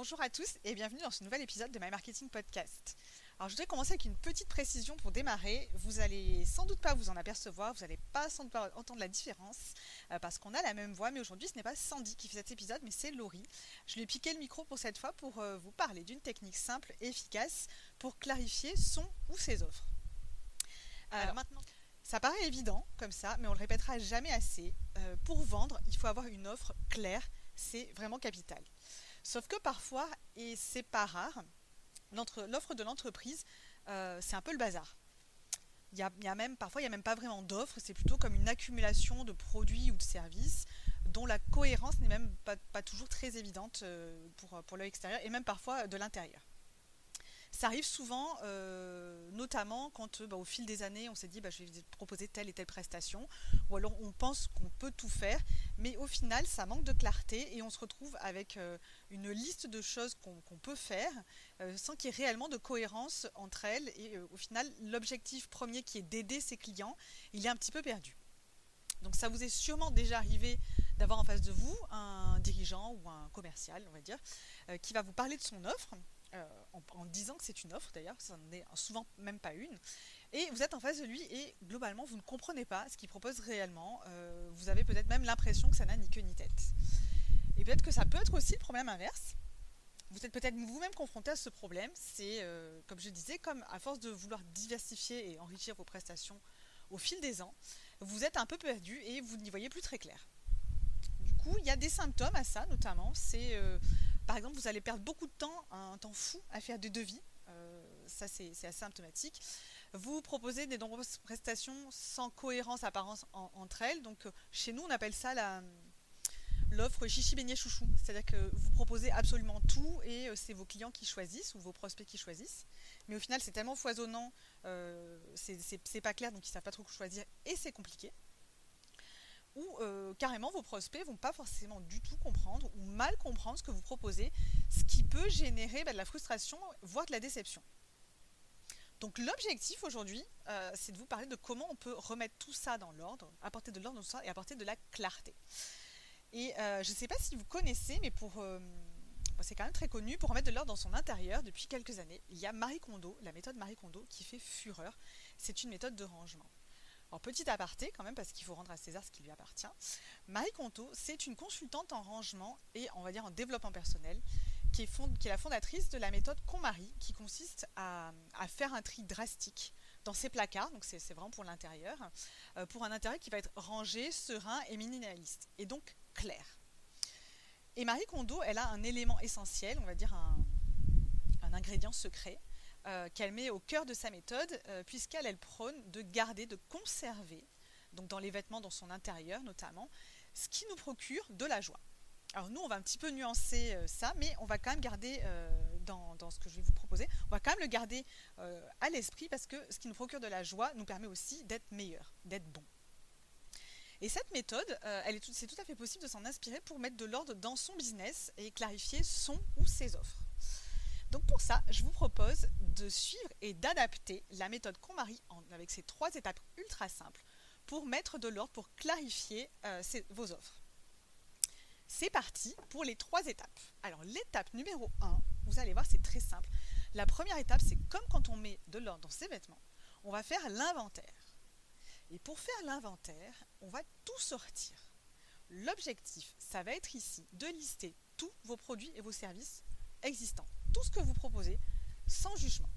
Bonjour à tous et bienvenue dans ce nouvel épisode de My Marketing Podcast. Alors je voudrais commencer avec une petite précision pour démarrer. Vous allez sans doute pas vous en apercevoir, vous n'allez pas sans doute pas entendre la différence parce qu'on a la même voix, mais aujourd'hui ce n'est pas Sandy qui fait cet épisode, mais c'est Laurie. Je lui ai piqué le micro pour cette fois pour vous parler d'une technique simple et efficace pour clarifier son ou ses offres. Alors maintenant, ça paraît évident comme ça, mais on le répétera jamais assez. Pour vendre, il faut avoir une offre claire, c'est vraiment capital. Sauf que parfois, et c'est pas rare, l'offre de l'entreprise, c'est un peu le bazar. Parfois, il n'y a même pas vraiment d'offre, c'est plutôt comme une accumulation de produits ou de services dont la cohérence n'est même pas toujours très évidente pour l'œil extérieur et même parfois de l'intérieur. Ça arrive souvent, notamment quand au fil des années, on s'est dit je vais proposer telle et telle prestation, ou alors on pense qu'on peut tout faire, mais au final, ça manque de clarté et on se retrouve avec une liste de choses qu'on peut faire sans qu'il y ait réellement de cohérence entre elles. Et au final, l'objectif premier qui est d'aider ses clients, il est un petit peu perdu. Donc ça vous est sûrement déjà arrivé d'avoir en face de vous un dirigeant ou un commercial, on va dire, qui va vous parler de son offre, en disant que c'est une offre d'ailleurs, ça n'en est souvent même pas une, et vous êtes en face de lui et globalement vous ne comprenez pas ce qu'il propose réellement, vous avez peut-être même l'impression que ça n'a ni queue ni tête. Et peut-être que ça peut être aussi le problème inverse. Vous êtes peut-être vous-même confronté à ce problème, c'est comme je disais, comme à force de vouloir diversifier et enrichir vos prestations au fil des ans, vous êtes un peu perdu et vous n'y voyez plus très clair. Du coup, il y a des symptômes à ça, notamment, c'est par exemple, vous allez perdre beaucoup de temps, un temps fou à faire des devis, ça c'est assez symptomatique. Vous proposez des nombreuses prestations sans cohérence apparente entre elles, donc chez nous on appelle ça l'offre chichi beignet chouchou, c'est-à-dire que vous proposez absolument tout et c'est vos clients qui choisissent ou vos prospects qui choisissent, mais au final c'est tellement foisonnant, c'est pas clair, donc ils savent pas trop quoi choisir et c'est compliqué. Ou carrément vos prospects vont pas forcément du tout comprendre ou mal comprendre ce que vous proposez, ce qui peut générer de la frustration, voire de la déception. Donc l'objectif aujourd'hui, c'est de vous parler de comment on peut remettre tout ça dans l'ordre, apporter de l'ordre dans tout ça et apporter de la clarté. Et je ne sais pas si vous connaissez, mais c'est quand même très connu, pour remettre de l'ordre dans son intérieur, depuis quelques années, il y a Marie Kondo, la méthode Marie Kondo, qui fait fureur. C'est une méthode de rangement. Alors petit aparté quand même, parce qu'il faut rendre à César ce qui lui appartient. Marie Kondo, c'est une consultante en rangement et on va dire en développement personnel, qui est la fondatrice de la méthode KonMari, qui consiste à faire un tri drastique dans ses placards, donc c'est vraiment pour l'intérieur, pour un intérieur qui va être rangé, serein et minimaliste, et donc clair. Et Marie Kondo, elle a un élément essentiel, on va dire un ingrédient secret, qu'elle met au cœur de sa méthode, puisqu'elle prône de garder, de conserver, donc dans les vêtements, dans son intérieur notamment, ce qui nous procure de la joie. Alors nous, on va un petit peu nuancer ça, mais on va quand même garder, dans ce que je vais vous proposer, on va quand même le garder à l'esprit, parce que ce qui nous procure de la joie nous permet aussi d'être meilleur, d'être bon. Et cette méthode, c'est tout à fait possible de s'en inspirer pour mettre de l'ordre dans son business et clarifier son ou ses offres. Donc pour ça, je vous propose de suivre et d'adapter la méthode KonMari avec ces 3 étapes ultra simples pour mettre de l'ordre, pour clarifier vos offres. C'est parti pour les 3 étapes. Alors l'étape numéro 1, vous allez voir, c'est très simple. La première étape, c'est comme quand on met de l'ordre dans ses vêtements, on va faire l'inventaire. Et pour faire l'inventaire, on va tout sortir. L'objectif, ça va être ici de lister tous vos produits et vos services existants. Tout ce que vous proposez, sans jugement.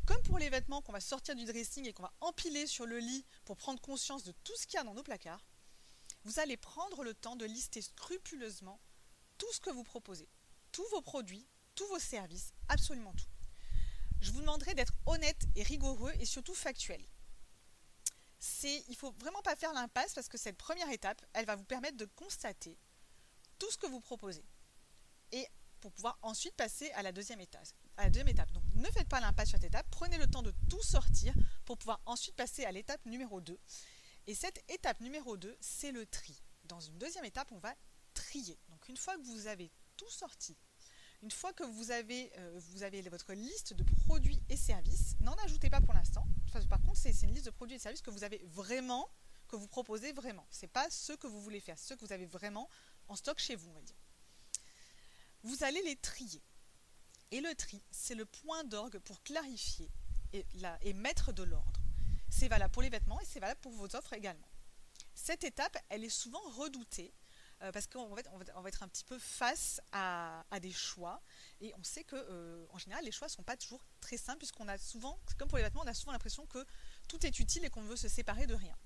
Comme pour les vêtements qu'on va sortir du dressing et qu'on va empiler sur le lit pour prendre conscience de tout ce qu'il y a dans nos placards, vous allez prendre le temps de lister scrupuleusement tout ce que vous proposez, tous vos produits, tous vos services, absolument tout. Je vous demanderai d'être honnête et rigoureux et surtout factuel. Il ne faut vraiment pas faire l'impasse, parce que cette première étape, elle va vous permettre de constater tout ce que vous proposez. Et pour pouvoir ensuite passer à la deuxième étape. Donc ne faites pas l'impasse sur cette étape, prenez le temps de tout sortir pour pouvoir ensuite passer à l'étape numéro 2. Et cette étape numéro 2, c'est le tri. Dans une deuxième étape, on va trier. Donc une fois que vous avez tout sorti, une fois que vous avez votre liste de produits et services, n'en ajoutez pas pour l'instant. Par contre, c'est une liste de produits et services que vous avez vraiment, que vous proposez vraiment. Ce n'est pas ceux que vous voulez faire, c'est ceux que vous avez vraiment en stock chez vous, on va dire. Vous allez les trier. Et le tri, c'est le point d'orgue pour clarifier et mettre de l'ordre. C'est valable pour les vêtements et c'est valable pour vos offres également. Cette étape, elle est souvent redoutée parce qu'en fait, on va être un petit peu face à des choix et on sait que en général, les choix ne sont pas toujours très simples puisqu'on a souvent, comme pour les vêtements, on a souvent l'impression que tout est utile et qu'on veut se séparer de rien.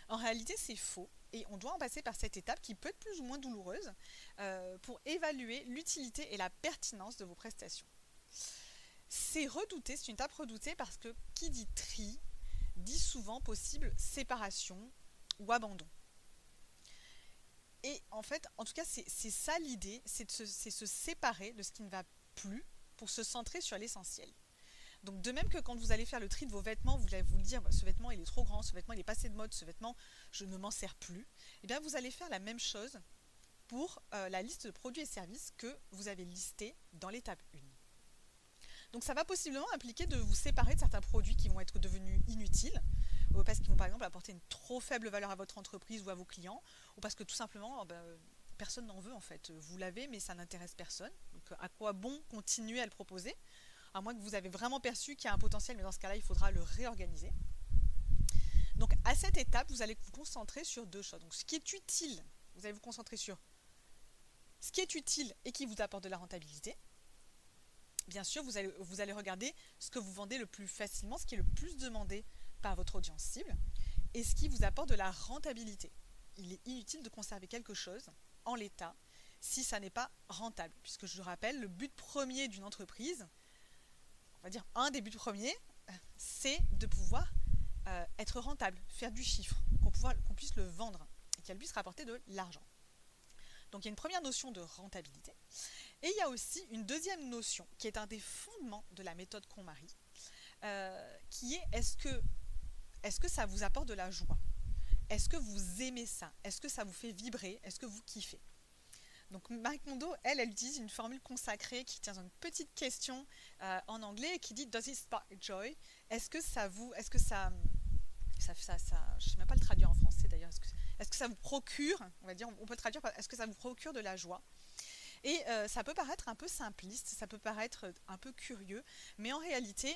En réalité, c'est faux et on doit en passer par cette étape qui peut être plus ou moins douloureuse pour évaluer l'utilité et la pertinence de vos prestations. C'est redouté, c'est une étape redoutée parce que qui dit tri dit souvent possible séparation ou abandon. Et en fait, en tout cas, c'est ça l'idée, c'est se séparer de ce qui ne va plus pour se centrer sur l'essentiel. Donc de même que quand vous allez faire le tri de vos vêtements, vous allez vous dire ce vêtement il est trop grand, ce vêtement il est passé de mode, ce vêtement je ne m'en sers plus, et bien vous allez faire la même chose pour la liste de produits et services que vous avez listés dans l'étape 1. Donc ça va possiblement impliquer de vous séparer de certains produits qui vont être devenus inutiles, parce qu'ils vont par exemple apporter une trop faible valeur à votre entreprise ou à vos clients, ou parce que tout simplement personne n'en veut en fait. Vous l'avez mais ça n'intéresse personne, donc à quoi bon continuer à le proposer, à moins que vous avez vraiment perçu qu'il y a un potentiel, mais dans ce cas-là il faudra le réorganiser. Donc à cette étape vous allez vous concentrer sur deux choses. Donc ce qui est utile, vous allez vous concentrer sur ce qui est utile et qui vous apporte de la rentabilité. Bien sûr, vous allez regarder ce que vous vendez le plus facilement, ce qui est le plus demandé par votre audience cible, et ce qui vous apporte de la rentabilité. Il est inutile de conserver quelque chose en l'état si ça n'est pas rentable, puisque je le rappelle, le but premier d'une entreprise, on va dire un des buts premiers, c'est de pouvoir être rentable, faire du chiffre, qu'on puisse le vendre et qu'elle puisse rapporter de l'argent. Donc il y a une première notion de rentabilité. Et il y a aussi une deuxième notion qui est un des fondements de la méthode KonMari, qui est est-ce que ça vous apporte de la joie? Est-ce que vous aimez ça? Est-ce que ça vous fait vibrer? Est-ce que vous kiffez? Donc Marie Kondo, elle utilise une formule consacrée qui tient une petite question en anglais qui dit Does it spark joy? Est-ce que ça, je ne sais même pas le traduire en français d'ailleurs, est-ce que ça vous procure, on va dire, on peut le traduire par est-ce que ça vous procure de la joie? Et ça peut paraître un peu simpliste, ça peut paraître un peu curieux, mais en réalité,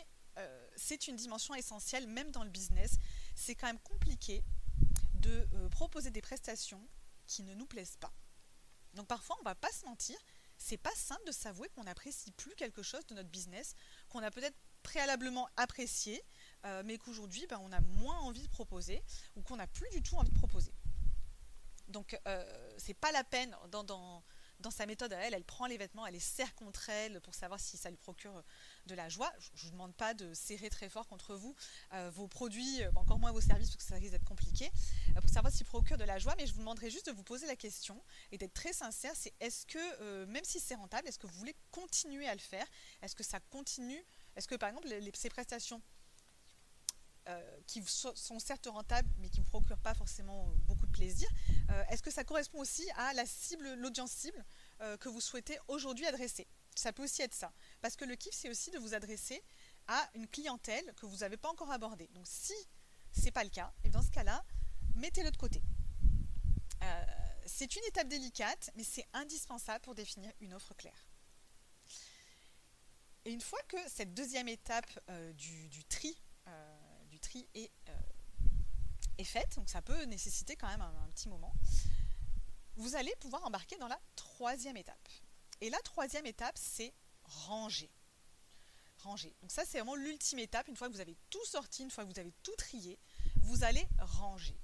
c'est une dimension essentielle, même dans le business. C'est quand même compliqué de proposer des prestations qui ne nous plaisent pas. Donc parfois, on ne va pas se mentir, c'est pas simple de s'avouer qu'on n'apprécie plus quelque chose de notre business, qu'on a peut-être préalablement apprécié, mais qu'aujourd'hui, on a moins envie de proposer, ou qu'on n'a plus du tout envie de proposer. Donc c'est pas la peine dans sa méthode à elle prend les vêtements, elle les serre contre elle pour savoir si ça lui procure de la joie. Je ne vous demande pas de serrer très fort contre vous vos produits, encore moins vos services parce que ça risque d'être compliqué, pour savoir s'ils procurent de la joie, mais je vous demanderai juste de vous poser la question et d'être très sincère, c'est est-ce que, même si c'est rentable, est-ce que vous voulez continuer à le faire? Est-ce que ça continue? Est-ce que par exemple ces prestations qui sont certes rentables mais qui ne vous procurent pas forcément beaucoup de plaisir, est-ce que ça correspond aussi à la cible, l'audience cible que vous souhaitez aujourd'hui adresser? Ça peut aussi être ça, parce que le kiff c'est aussi de vous adresser à une clientèle que vous n'avez pas encore abordée. Donc si ce n'est pas le cas, et dans ce cas-là, mettez-le de côté. C'est une étape délicate, mais c'est indispensable pour définir une offre claire. Et une fois que cette deuxième étape du tri est faite, donc ça peut nécessiter quand même un petit moment, vous allez pouvoir embarquer dans la troisième étape. Et la troisième étape, c'est ranger. Ranger. Donc ça, c'est vraiment l'ultime étape. Une fois que vous avez tout sorti, une fois que vous avez tout trié, vous allez ranger.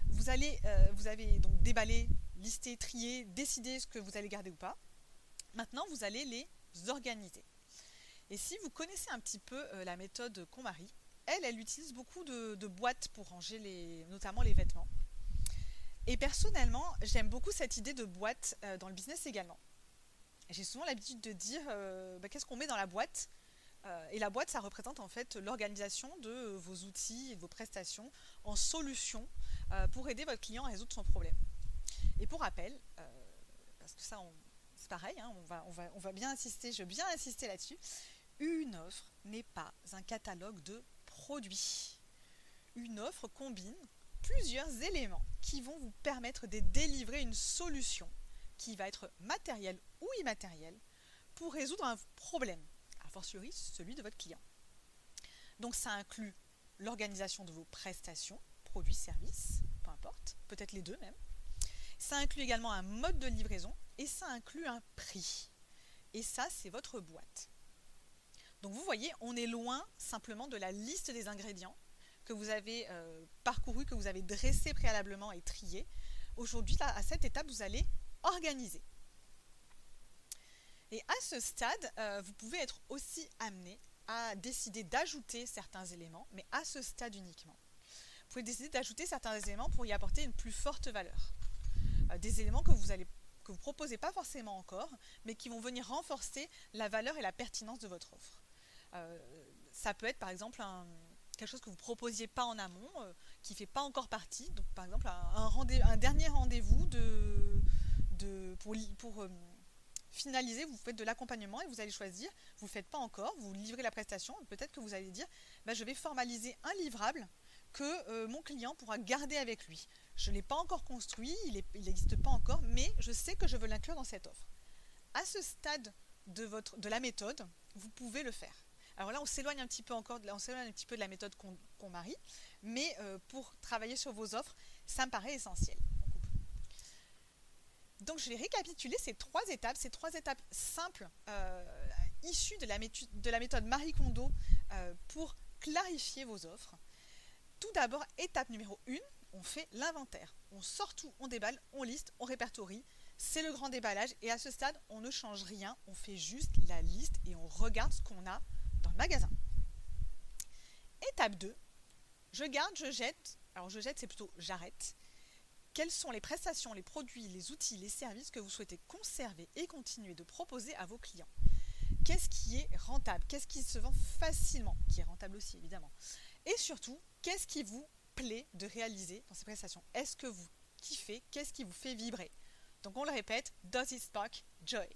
Vous avez donc déballé, listé, trié, décidé ce que vous allez garder ou pas. Maintenant, vous allez les organiser. Et si vous connaissez un petit peu la méthode KonMari, elle utilise beaucoup de boîtes pour ranger notamment les vêtements. Et personnellement, j'aime beaucoup cette idée de boîte dans le business également. J'ai souvent l'habitude de dire qu'est-ce qu'on met dans la boîte, et la boîte, ça représente en fait l'organisation de vos outils et de vos prestations en solutions pour aider votre client à résoudre son problème. Et pour rappel, parce que ça, c'est pareil, hein, on va bien insister, je veux bien insister là-dessus, une offre n'est pas un catalogue de produits. Une offre combine plusieurs éléments qui vont vous permettre de délivrer une solution qui va être matérielle ou immatérielle pour résoudre un problème, a fortiori celui de votre client. Donc ça inclut l'organisation de vos prestations, produits, services, peu importe, peut-être les deux même. Ça inclut également un mode de livraison et ça inclut un prix. Et ça, c'est votre boîte. Donc vous voyez, on est loin simplement de la liste des ingrédients que vous avez parcouru, que vous avez dressé préalablement et trié. Aujourd'hui, là, à cette étape, vous allez organiser. Et à ce stade, vous pouvez être aussi amené à décider d'ajouter certains éléments, mais à ce stade uniquement. Vous pouvez décider d'ajouter certains éléments pour y apporter une plus forte valeur. Des éléments que vous ne proposez pas forcément encore, mais qui vont venir renforcer la valeur et la pertinence de votre offre. Ça peut être par exemple quelque chose que vous ne proposiez pas en amont, qui ne fait pas encore partie. Donc par exemple un dernier rendez-vous pour finaliser, vous faites de l'accompagnement et vous allez choisir, vous ne le faites pas encore, vous livrez la prestation, peut-être que vous allez dire je vais formaliser un livrable que mon client pourra garder avec lui. Je ne l'ai pas encore construit, il n'existe pas encore, mais je sais que je veux l'inclure dans cette offre. À ce stade de la méthode, vous pouvez le faire. Alors là, on s'éloigne un petit peu de la méthode qu'on marie, mais pour travailler sur vos offres, ça me paraît essentiel. Donc je vais récapituler ces trois étapes simples issues de la méthode Marie Kondo pour clarifier vos offres. Tout d'abord, étape numéro 1, on fait l'inventaire. On sort tout, on déballe, on liste, on répertorie. C'est le grand déballage et à ce stade, on ne change rien, on fait juste la liste et on regarde ce qu'on a dans le magasin. Étape 2, je garde, je jette. Alors je jette, c'est plutôt j'arrête. Quelles sont les prestations, les produits, les outils, les services que vous souhaitez conserver et continuer de proposer à vos clients? Qu'est-ce qui est rentable? Qu'est-ce qui se vend facilement? Qui est rentable aussi, évidemment. Et surtout, qu'est-ce qui vous plaît de réaliser dans ces prestations? Est-ce que vous kiffez? Qu'est-ce qui vous fait vibrer? Donc on le répète, does it spark joy?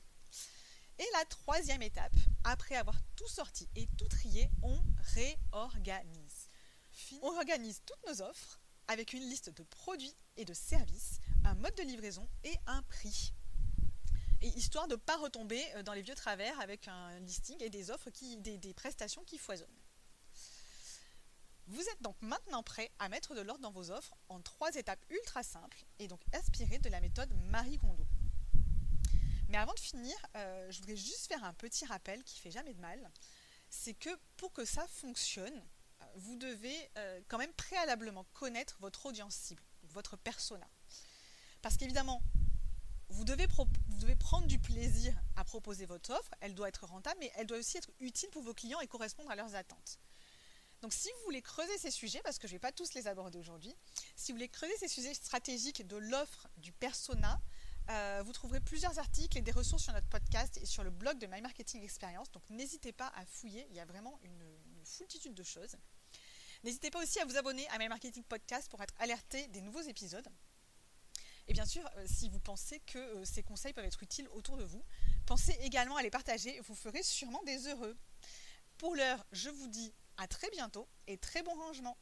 Et la troisième étape, après avoir tout sorti et tout trié, on réorganise. On organise toutes nos offres avec une liste de produits et de services, un mode de livraison et un prix. Et histoire de ne pas retomber dans les vieux travers avec un listing et des offres, des prestations qui foisonnent. Vous êtes donc maintenant prêt à mettre de l'ordre dans vos offres en 3 étapes ultra simples et donc inspirées de la méthode Marie Kondo. Mais avant de finir, je voudrais juste faire un petit rappel qui ne fait jamais de mal. C'est que pour que ça fonctionne, vous devez quand même préalablement connaître votre audience cible, votre persona. Parce qu'évidemment, vous devez prendre du plaisir à proposer votre offre, elle doit être rentable, mais elle doit aussi être utile pour vos clients et correspondre à leurs attentes. Donc si vous voulez creuser ces sujets, parce que je ne vais pas tous les aborder aujourd'hui, si vous voulez creuser ces sujets stratégiques de l'offre, du persona, vous trouverez plusieurs articles et des ressources sur notre podcast et sur le blog de My Marketing Experience. Donc n'hésitez pas à fouiller, il y a vraiment une foultitude de choses. N'hésitez pas aussi à vous abonner à My Marketing Podcast pour être alerté des nouveaux épisodes. Et bien sûr, si vous pensez que ces conseils peuvent être utiles autour de vous, pensez également à les partager, vous ferez sûrement des heureux. Pour l'heure, je vous dis à très bientôt et très bon rangement.